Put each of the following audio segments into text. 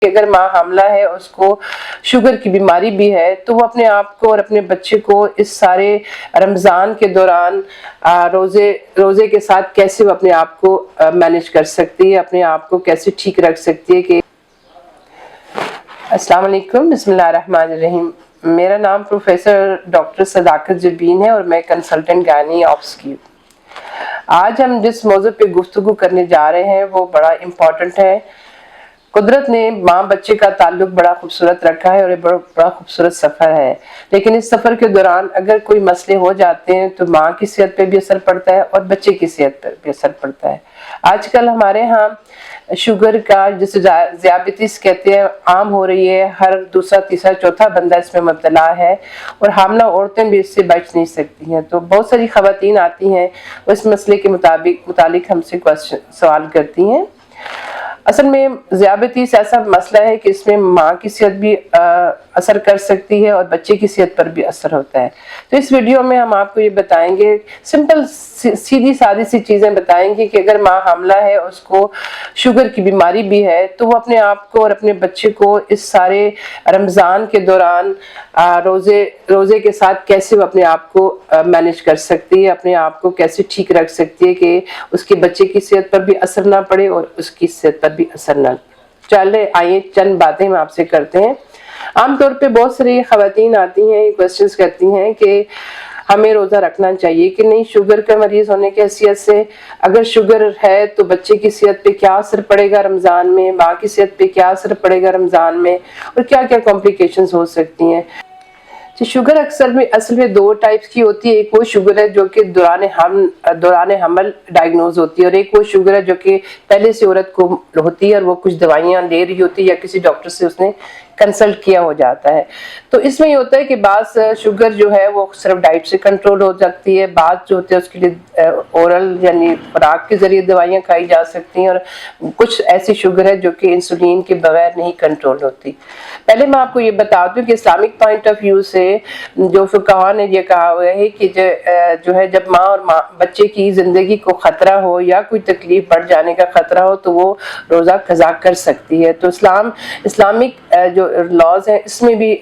کہ اگر ماں حاملہ ہے اور اس کو شوگر کی بیماری بھی ہے تو وہ اپنے آپ کو اور اپنے بچے کو اس سارے رمضان کے دوران روزے کے ساتھ کیسے وہ اپنے آپ کو مینیج کر سکتی ہے، اپنے آپ کو کیسے ٹھیک رکھ سکتی ہے۔ کہ السلام علیکم، بسم اللہ الرحمن الرحیم۔ میرا نام پروفیسر ڈاکٹر صداقت جبین ہے اور میں کنسلٹنٹ گائنی آپس کی۔ آج ہم جس موضوع پہ گفتگو کرنے جا رہے ہیں وہ بڑا امپورٹنٹ ہے۔ قدرت نے ماں بچے کا تعلق بڑا خوبصورت رکھا ہے اور یہ بڑا خوبصورت سفر ہے، لیکن اس سفر کے دوران اگر کوئی مسئلے ہو جاتے ہیں تو ماں کی صحت پہ بھی اثر پڑتا ہے اور بچے کی صحت پر بھی اثر پڑتا ہے۔ آج کل ہمارے ہاں شوگر کا جسے ذیابیطس کہتے ہیں عام ہو رہی ہے، ہر دوسرا تیسرا چوتھا بندہ اس میں مبتلا ہے اور حاملہ عورتیں بھی اس سے بچ نہیں سکتی ہیں۔ تو بہت ساری خواتین آتی ہیں اس مسئلے کے متعلق ہم سے سوال کرتی ہیں۔ اصل میں ذیابیطس ایسا مسئلہ ہے کہ اس میں ماں کی صحت بھی اثر کر سکتی ہے اور بچے کی صحت پر بھی اثر ہوتا ہے۔ تو اس ویڈیو میں ہم آپ کو یہ بتائیں گے، سمپل سیدھی سادی سی چیزیں بتائیں گے کہ اگر ماں حاملہ ہے اور اس کو شوگر کی بیماری بھی ہے تو وہ اپنے آپ کو اور اپنے بچے کو اس سارے رمضان کے دوران روزے کے ساتھ کیسے وہ اپنے آپ کو مینیج کر سکتی ہے، اپنے آپ کو کیسے ٹھیک رکھ سکتی ہے کہ اس کے بچے کی صحت پر بھی اثر نہ پڑے اور اس کی صحت پر بھی اثر نہ۔ چلے آئیے چند باتیں ہم آپ سے کرتے ہیں۔ عام طور پہ بہت ساری خواتین آتی ہیں، کوسچنز کرتی ہیں کہ ہمیں روزہ رکھنا چاہیے کہ نہیں شوگر کا مریض ہونے کی حیثیت سے، اگر شوگر ہے تو بچے کی صحت پہ کیا اثر پڑے گا رمضان میں، ماں کی صحت پہ کیا اثر پڑے گا رمضان میں، اور کیا کیا کمپلیکیشنز ہو سکتی ہیں۔ شوگر اصل میں دو ٹائپس کی ہوتی ہے، ایک وہ شوگر ہے جو کہ دوران حمل ڈائگنوز ہوتی ہے، اور ایک وہ شوگر ہے جو کہ پہلے سے عورت کو ہوتی ہے اور وہ کچھ دوائیاں لے رہی ہوتی ہے یا کسی ڈاکٹر سے اس نے کنسلٹ کیا ہو جاتا ہے۔ تو اس میں یہ ہوتا ہے کہ بعض شوگر جو ہے وہ صرف ڈائٹ سے کنٹرول ہو جاتی ہے، بعض جو ہوتے ہیں اس کے لیے اورل یعنی خوراک کے ذریعے دوائیاں کھائی جا سکتی ہیں، اور کچھ ایسی شوگر ہے جو کہ انسولین کے بغیر نہیں کنٹرول ہوتی۔ پہلے میں آپ کو یہ بتاتی ہوں کہ اسلامک پوائنٹ آف ویو سے جو فقہاء نے یہ کہا ہوا ہے کہ جو ہے جب ماں اور بچے کی زندگی کو خطرہ ہو یا کوئی تکلیف بڑھ جانے کا خطرہ ہو تو وہ روزہ قضا کر سکتی ہے۔ تو اسلامک جو لاز ہیں اس میں بھی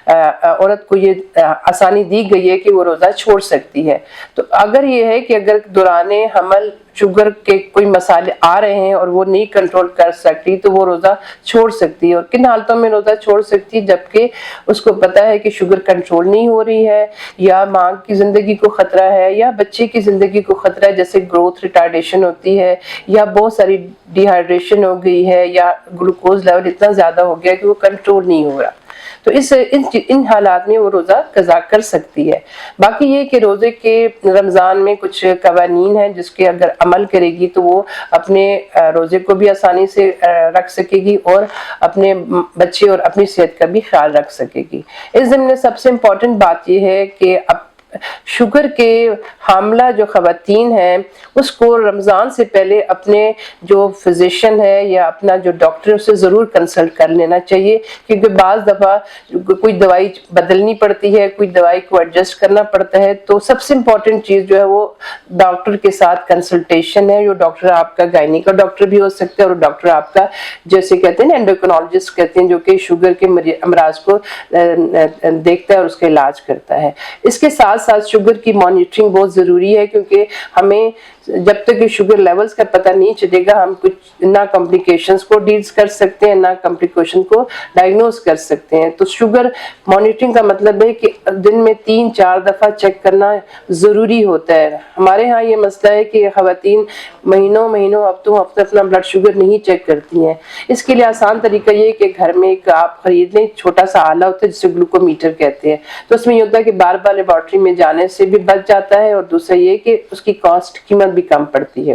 عورت کو یہ آسانی دی گئی ہے کہ وہ روزہ چھوڑ سکتی ہے۔ تو اگر یہ ہے کہ اگر دوران حمل شوگر کے کوئی مسائل آ رہے ہیں اور وہ نہیں کنٹرول کر سکتی تو وہ روزہ چھوڑ سکتی ہے، اور کن حالتوں میں روزہ چھوڑ سکتی ہے؟ جبکہ اس کو پتہ ہے کہ شوگر کنٹرول نہیں ہو رہی ہے، یا ماں کی زندگی کو خطرہ ہے، یا بچے کی زندگی کو خطرہ ہے، جیسے گروتھ ریٹارڈیشن ہوتی ہے، یا بہت ساری ڈی ہائیڈریشن ہو گئی ہے، یا گلوکوز لیول اتنا زیادہ ہو گیا کہ وہ کنٹرول نہیں ہو رہا۔ تو ان حالات میں وہ روزہ قضا کر سکتی ہے۔ باقی یہ کہ روزے کے رمضان میں کچھ قوانین ہیں جس کے اگر عمل کرے گی تو وہ اپنے روزے کو بھی آسانی سے رکھ سکے گی اور اپنے بچے اور اپنی صحت کا بھی خیال رکھ سکے گی۔ اس ضمن میں سب سے امپورٹنٹ بات یہ ہے کہ شوگر کے حاملہ جو خواتین ہیں اس کو رمضان سے پہلے اپنے جو فزیشین ہے یا اپنا جو ڈاکٹر اسے ضرور کنسلٹ کر لینا چاہیے، کیونکہ بعض دفعہ کوئی دوائی بدلنی پڑتی ہے، کوئی دوائی کو ایڈجسٹ کرنا پڑتا ہے۔ تو سب سے امپورٹنٹ چیز جو ہے وہ ڈاکٹر کے ساتھ کنسلٹیشن ہے۔ جو ڈاکٹر آپ کا گائنی کا ڈاکٹر بھی ہو سکتا ہے، اور ڈاکٹر آپ کا جیسے کہتے ہیں انڈوکرینالوجسٹ کہتے ہیں، جو کہ شوگر کے امراض کو دیکھتا ہے اور اس کا علاج کرتا ہے۔ اس کے ساتھ ساتھ شوگر کی مانیٹرنگ بہت ضروری ہے، کیونکہ ہمیں جب تک یہ شوگر لیولز کا پتہ نہیں چلے گا ہم کچھ نہ کمپلیکیشنز کو ڈیلز کر سکتے ہیں نہ کمپلیکیشن کو ڈائگنوز کر سکتے ہیں۔ تو شوگر مانیٹرنگ کا مطلب ہے کہ دن میں 3-4 دفعہ چیک کرنا ضروری ہوتا ہے۔ ہمارے ہاں یہ مسئلہ ہے کہ خواتین مہینوں ہفتوں اپنا بلڈ شوگر نہیں چیک کرتی ہیں۔ اس کے لیے آسان طریقہ یہ ہے کہ گھر میں ایک آپ خرید لیں، چھوٹا سا آلہ ہوتا ہے جسے گلوکومیٹر کہتے ہیں۔ تو اس میں یہ ہوتا ہے کہ بار بار لیبارٹری میں جانے سے بھی بچ جاتا ہے، اور دوسرا یہ کہ اس کی قیمت بھی کم پڑتی ہے۔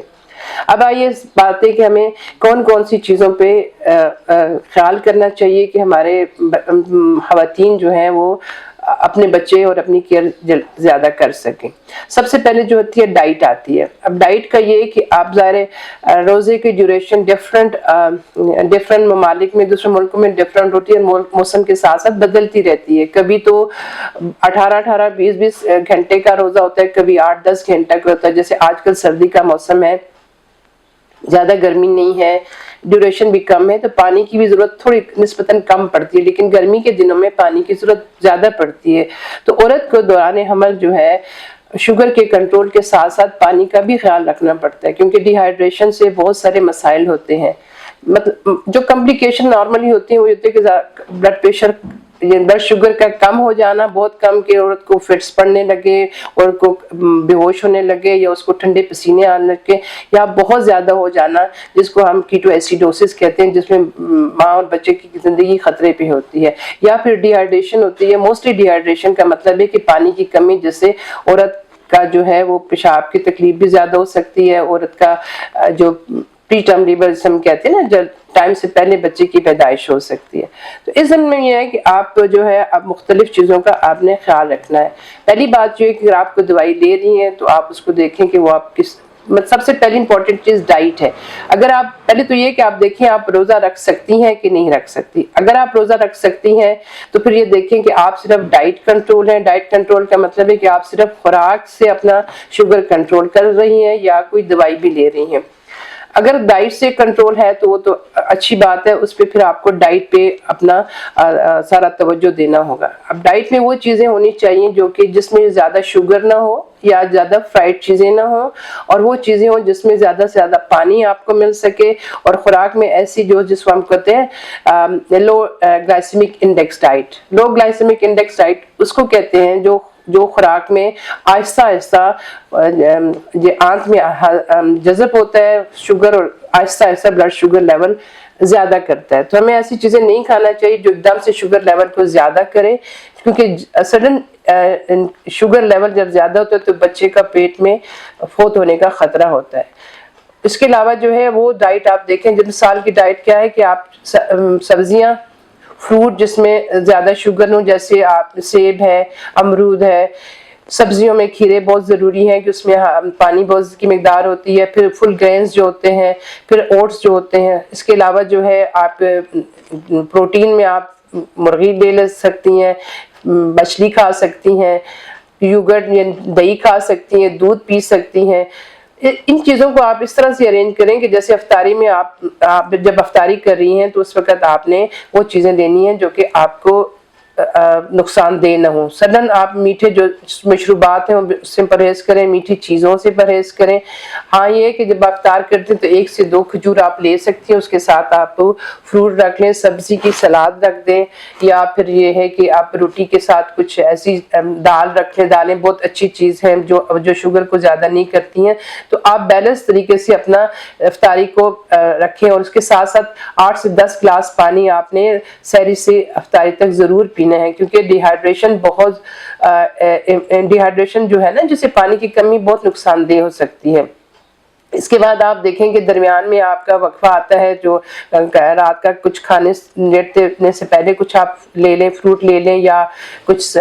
اب آئیے اس بات ہے کہ ہمیں کون کون سی چیزوں پہ خیال کرنا چاہیے کہ ہمارے خواتین جو ہیں وہ اپنے بچے اور اپنی کیئر زیادہ کر سکیں۔ سب سے پہلے جو ہوتی ہے ڈائٹ آتی ہے۔ اب ڈائٹ کا یہ کہ آپ ظاہر روزے کی ڈیوریشن ڈفرینٹ ممالک میں، دوسرے ملکوں میں ڈفرینٹ ہوتی ہے، موسم کے ساتھ ساتھ بدلتی رہتی ہے۔ کبھی تو 18 20 گھنٹے کا روزہ ہوتا ہے، کبھی 8-10 گھنٹے کا ہوتا ہے۔ جیسے آج کل سردی کا موسم ہے زیادہ گرمی نہیں ہے، ڈیوریشن بھی کم ہے، تو پانی کی بھی ضرورت تھوڑی نسبتاً کم پڑتی ہے، لیکن گرمی کے دنوں میں پانی کی ضرورت زیادہ پڑتی ہے۔ تو عورت کو دوران حمل جو ہے شوگر کے کنٹرول کے ساتھ ساتھ پانی کا بھی خیال رکھنا پڑتا ہے، کیونکہ ڈی ہائیڈریشن سے بہت سارے مسائل ہوتے ہیں۔ مطلب جو کمپلیکیشن نارملی ہوتی ہیں وہ ہوتے ہیں کہ بلڈ پریشر، بلڈ شوگر کا کم ہو جانا، بہت کم، کہ عورت کو فٹس پڑنے لگے، عورت کو بے ہوش ہونے لگے، یا اس کو ٹھنڈے پسینے آنے لگے، یا بہت زیادہ ہو جانا جس کو ہم کیٹو ایسیڈوسس کہتے ہیں، جس میں ماں اور بچے کی زندگی خطرے پہ ہوتی ہے، یا پھر ڈی ہائیڈریشن ہوتی ہے۔ موسٹلی ڈی ہائیڈریشن کا مطلب ہے کہ پانی کی کمی، جس سے عورت کا جو ہے وہ پیشاب کی تکلیف بھی زیادہ ہو سکتی ہے، عورت کا جو پری ٹرم لیبر جسے ہم کہتے ہیں نا، جب ٹائم سے پہلے بچے کی پیدائش ہو سکتی ہے۔ تو اس ضمن میں یہ ہے کہ آپ جو ہے اب مختلف چیزوں کا آپ نے خیال رکھنا ہے۔ پہلی بات جو ہے کہ اگر آپ کو دوائی لے رہی ہیں تو آپ اس کو دیکھیں کہ وہ آپ کس، سب سے پہلی امپورٹنٹ چیز ڈائٹ ہے۔ اگر آپ پہلے تو یہ کہ آپ دیکھیں آپ روزہ رکھ سکتی ہیں کہ نہیں رکھ سکتی۔ اگر آپ روزہ رکھ سکتی ہیں تو پھر یہ دیکھیں کہ آپ صرف ڈائٹ کنٹرول ہے۔ ڈائٹ کنٹرول کا مطلب ہے کہ آپ صرف خوراک سے اپنا شوگر کنٹرول کر رہی ہیں یا کوئی دوائی بھی لے رہی ہیں۔ اگر ڈائٹ سے کنٹرول ہے تو وہ تو اچھی بات ہے، اس پہ پھر آپ کو ڈائٹ پہ اپنا سارا توجہ دینا ہوگا۔ اب ڈائٹ میں وہ چیزیں ہونی چاہیے جو کہ جس میں زیادہ شوگر نہ ہو یا زیادہ فرائڈ چیزیں نہ ہوں، اور وہ چیزیں ہوں جس میں زیادہ سے زیادہ پانی آپ کو مل سکے، اور خوراک میں ایسی جس کو ہم کہتے ہیں لو گلائسیمک انڈیکس ڈائٹ۔ لو گلائسیمک انڈیکس ڈائٹ اس کو کہتے ہیں جو خوراک میں آہستہ آہستہ آنت میں جذب ہوتا ہے شوگر، اور آہستہ آہستہ بلڈ شوگر لیول زیادہ کرتا ہے۔ تو ہمیں ایسی چیزیں نہیں کھانا چاہیے جو ایک دم سے شوگر لیول کو زیادہ کرے، کیونکہ سڈن شوگر لیول جب زیادہ ہوتا ہے تو بچے کا پیٹ میں فوت ہونے کا خطرہ ہوتا ہے۔ اس کے علاوہ جو ہے وہ ڈائٹ آپ دیکھیں، جب مثال کی ڈائٹ کیا ہے کہ آپ سبزیاں، فروٹ جس میں زیادہ شوگر ہوں، جیسے آپ سیب ہے، امرود ہے، سبزیوں میں کھیرے بہت ضروری ہیں کہ اس میں پانی بہت کی مقدار ہوتی ہے، پھر فل گرینز جو ہوتے ہیں، پھر اوٹس جو ہوتے ہیں۔ اس کے علاوہ جو ہے آپ پروٹین میں آپ مرغی لے سکتی ہیں، مچھلی کھا سکتی ہیں، یوگرٹ یا دہی کھا سکتی ہیں، دودھ پی سکتی ہیں۔ ان چیزوں کو آپ اس طرح سے ارینج کریں کہ جیسے افطاری میں آپ جب افطاری کر رہی ہیں تو اس وقت آپ نے وہ چیزیں لینی ہیں جو کہ آپ کو نقصان دہ نہ ہوں۔ سڈن آپ میٹھے جو مشروبات ہیں اس سے پرہیز کریں، میٹھی چیزوں سے پرہیز کریں۔ ہاں یہ کہ جب آپ افطار کرتے ہیں تو 1 سے 2 کھجور آپ لے سکتی ہیں، اس کے ساتھ آپ فروٹ رکھ لیں، سبزی کی سلاد رکھ دیں، یا پھر یہ ہے کہ آپ روٹی کے ساتھ کچھ ایسی دال رکھ لیں۔ دالیں بہت اچھی چیز ہیں جو شوگر کو زیادہ نہیں کرتی ہیں۔ تو آپ بیلنس طریقے سے اپنا افطاری کو رکھیں، اور اس کے ساتھ ساتھ 8 سے 10 گلاس پانی آپ نے سحری سے افطاری تک ضرور پینا ہے، کیونکہ ڈی ہائیڈریشن جو ہے نا، جسے پانی کی کمی بہت نقصان دہ ہو سکتی ہے۔ اس کے بعد آپ دیکھیں کہ درمیان میں آپ کا وقفہ آتا ہے جو رات کا کچھ کھانے لیٹنے سے پہلے کچھ آپ لے لیں، فروٹ لے لیں، یا کچھ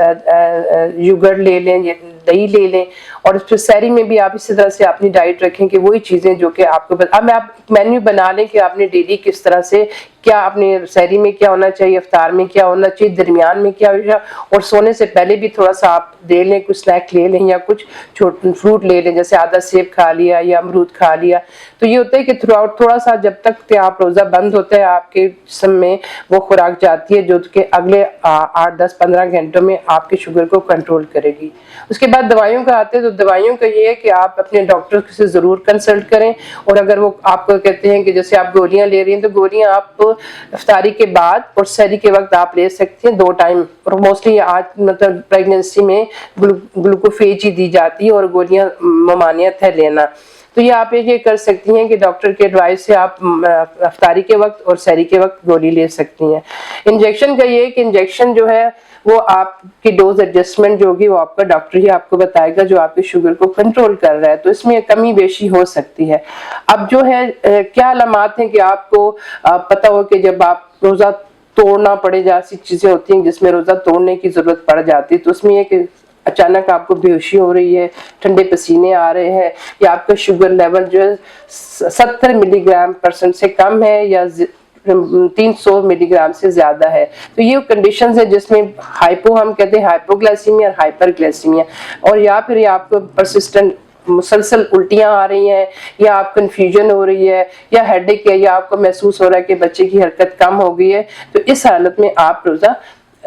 یوگرٹ لے لیں، یا دہی لے لیں، اور پھر سحری میں بھی آپ اسی طرح سے اپنی ڈائٹ رکھیں کہ وہی چیزیں جو کہ آپ کو اب آپ مینیو بنا لیں کہ آپ نے ڈیلی کس طرح سے کیا، اپنے سحری میں کیا ہونا چاہیے، افطار میں کیا ہونا چاہیے، درمیان میں کیا ہونا، اور سونے سے پہلے بھی تھوڑا سا آپ دے لیں، کچھ اسنیک لے لیں یا کچھ فروٹ لے لیں، جیسے آدھا سیب کھا لیا یا امرود کھا لیا۔ تو یہ ہوتا ہے کہ تھرو آؤٹ تھوڑا سا جب تک کہ آپ روزہ بند ہوتا ہے آپ کے جسم میں وہ خوراک جاتی ہے جو کہ اگلے 8 10 15 گھنٹوں میں آپ کے شوگر کو کنٹرول کرے گی۔ اس کے بعد دوائیوں کا آتے ہیں، تو دوائیوں کا یہ ہے کہ آپ اپنے ڈاکٹر سے ضرور کنسلٹ کریں، اور اگر وہ آپ کو کہتے ہیں کہ جیسے آپ گولیاں لے رہی ہیں تو گولیاں آپ افطاری کے بعد اور سحری کے وقت آپ لے سکتی ہیں 2 ٹائم، اور موسٹلی آج مطلب پریگننسی میں گلوکوفیج ہی دی جاتی ہے، اور گولیاں ممانعت ہے لینا۔ تو یہ آپ یہ کر سکتی ہیں کہ ڈاکٹر کے ایڈوائس سے آپ افطاری کے وقت اور سحری کے وقت گولی لے سکتی ہیں۔ انجیکشن کا یہ ہے کہ انجیکشن جو ہے وہ آپ کی ڈوز ایڈجسٹمنٹ جو ہوگی وہ آپ کا ڈاکٹر ہی آپ کو بتائے گا جو آپ کے شوگر کو کنٹرول کر رہا ہے، تو اس میں کمی بیشی ہو سکتی ہے۔ اب جو ہے کیا علامات ہیں کہ آپ کو پتہ ہو کہ جب آپ روزہ توڑنا پڑے، جیسی چیزیں ہوتی ہیں جس میں روزہ توڑنے کی ضرورت پڑ جاتی ہے، تو اس میں یہ کہ اچانک آپ کو بے ہوشی ہو رہی ہے، ٹھنڈے پسینے آ رہے ہیں، یا آپ کا شوگر لیول جو ہے 70 ملی گرام % سے کم ہے، یا 300 ملی گرام سے زیادہ ہے۔ تو یہ کنڈیشنز ہیں جس میں ہائپو ہم کہتے ہیں ہائپوگلائسیمیا اور ہائپر گلائسیمیا، اور یا پھر آپ کو پرسسٹنٹ مسلسل الٹیاں آ رہی ہیں یا آپ کنفیوژن ہو رہی ہے یا ہیڈ ایک ہے یا آپ کو محسوس ہو رہا ہے کہ بچے کی حرکت کم ہو گئی ہے، تو اس حالت میں آپ روزہ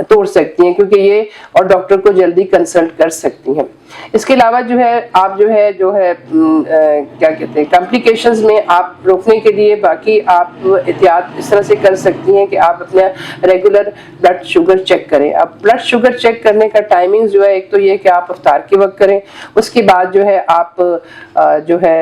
توڑ سکتی ہیں، کیونکہ یہ اور ڈاکٹر کو جلدی کنسلٹ کر سکتی ہیں۔ اس کے علاوہ جو ہے آپ جو ہے کیا کہتے ہیں کمپلیکیشنز میں آپ روکنے کے لیے باقی آپ احتیاط اس طرح سے کر سکتی ہیں کہ آپ اپنا ریگولر بلڈ شوگر چیک کریں۔ اب بلڈ شوگر چیک کرنے کا ٹائمنگ جو ہے ایک تو یہ کہ آپ افطار کے وقت کریں، اس کے بعد جو ہے آپ جو ہے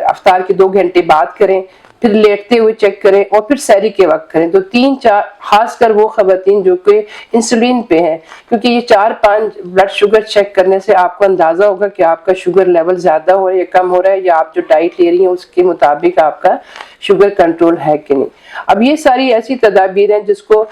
افطار کے 2 گھنٹے بعد کریں، پھر لیٹتے ہوئے چیک کریں اور پھر سحری کے وقت کریں۔ تو 3-4 خاص کر وہ خواتین جو کہ انسولین پہ ہیں، کیونکہ یہ 4-5 بلڈ شوگر چیک کرنے سے آپ کو اندازہ ہوگا کہ آپ کا شوگر لیول زیادہ ہو رہا ہے یا کم ہو رہا ہے، یا آپ جو ڈائٹ لے رہی ہیں اس کے مطابق آپ کا شوگر کنٹرول ہے کہ نہیں۔ اب یہ ساری ایسی تدابیر ہیں جس کو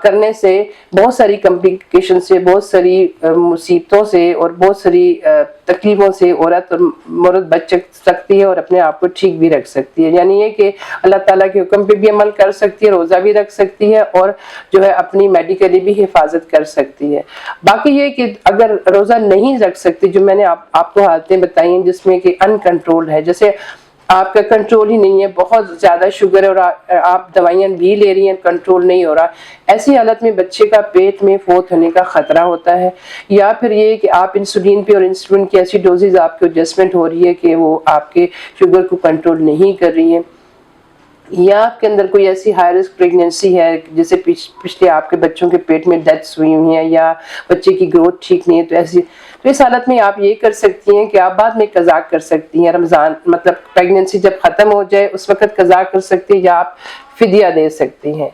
کرنے سے بہت ساری کمپلیکیشن سے، بہت ساری مصیبتوں سے اور بہت ساری تکلیفوں سے عورت اور مرد بچ سکتی ہے اور اپنے آپ کو ٹھیک بھی رکھ سکتی ہے۔ یعنی یہ کہ اللہ تعالیٰ کے حکم پہ بھی عمل کر سکتی ہے، روزہ بھی رکھ سکتی ہے اور جو ہے اپنی میڈیکلی بھی حفاظت کر سکتی ہے۔ باقی یہ کہ اگر روزہ نہیں رکھ سکتی، جو میں نے آپ کو حالتیں بتائی ہیں جس میں کہ ان کنٹرول ہے، جیسے آپ کا کنٹرول ہی نہیں ہے، بہت زیادہ شوگر ہے اور آپ دوائیاں بھی لے رہی ہیں، کنٹرول نہیں ہو رہا، ایسی حالت میں بچے کا پیٹ میں فوت ہونے کا خطرہ ہوتا ہے۔ یا پھر یہ کہ آپ انسولین پہ اور انسولین کی ایسی ڈوزز آپ کو ایڈجسٹمنٹ ہو رہی ہے کہ وہ آپ کے شوگر کو کنٹرول نہیں کر رہی ہے، یا آپ کے اندر کوئی ایسی ہائی رسک پریگنینسی ہے جیسے پچھلے آپ کے بچوں کے پیٹ میں ڈیتھس ہوئی ہوئی ہیں یا بچے کی گروتھ ٹھیک نہیں ہے، تو اس حالت میں آپ یہ کر سکتی ہیں کہ آپ بعد میں قضا کر سکتی ہیں، رمضان مطلب پریگنینسی جب ختم ہو جائے اس وقت قضا کر سکتی ہیں یا آپ فدیہ دے سکتی ہیں۔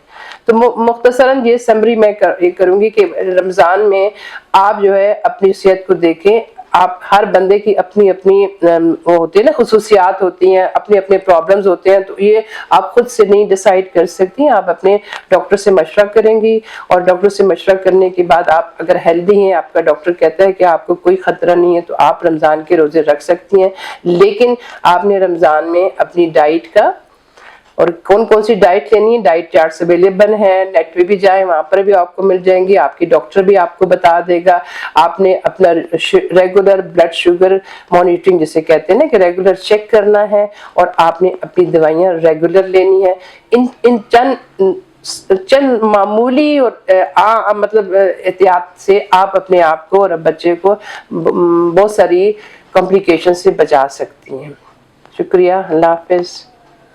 تو مختصراً یہ سمری میں کروں گی کہ رمضان میں آپ جو ہے اپنی صحت کو دیکھیں، آپ ہر بندے کی اپنی اپنی وہ ہوتی ہے نا خصوصیات ہوتی ہیں، اپنے اپنے پرابلمز ہوتے ہیں، تو یہ آپ خود سے نہیں ڈیسائیڈ کر سکتی ہیں، آپ اپنے ڈاکٹر سے مشورہ کریں گی اور ڈاکٹر سے مشورہ کرنے کے بعد آپ اگر ہیلدی ہیں، آپ کا ڈاکٹر کہتا ہے کہ آپ کو کوئی خطرہ نہیں ہے، تو آپ رمضان کے روزے رکھ سکتی ہیں۔ لیکن آپ نے رمضان میں اپنی ڈائٹ کا اور کون کون سی ڈائٹ لینی ہے، ڈائٹ چارٹس اویلیبل ہیں، نیٹ پہ بھی جائیں وہاں پر بھی آپ کو مل جائیں گی، آپ کی ڈاکٹر بھی آپ کو بتا دے گا۔ آپ نے اپنا ریگولر بلڈ شوگر مانیٹرنگ جسے کہتے ہیں نا کہ ریگولر چیک کرنا ہے اور آپ نے اپنی دوائیاں ریگولر لینی ہے۔ ان چند معمولی اور مطلب احتیاط سے آپ اپنے آپ کو اور بچے کو بہت ساری کمپلیکیشن سے بچا سکتی ہیں۔ شکریہ، اللہ حافظ۔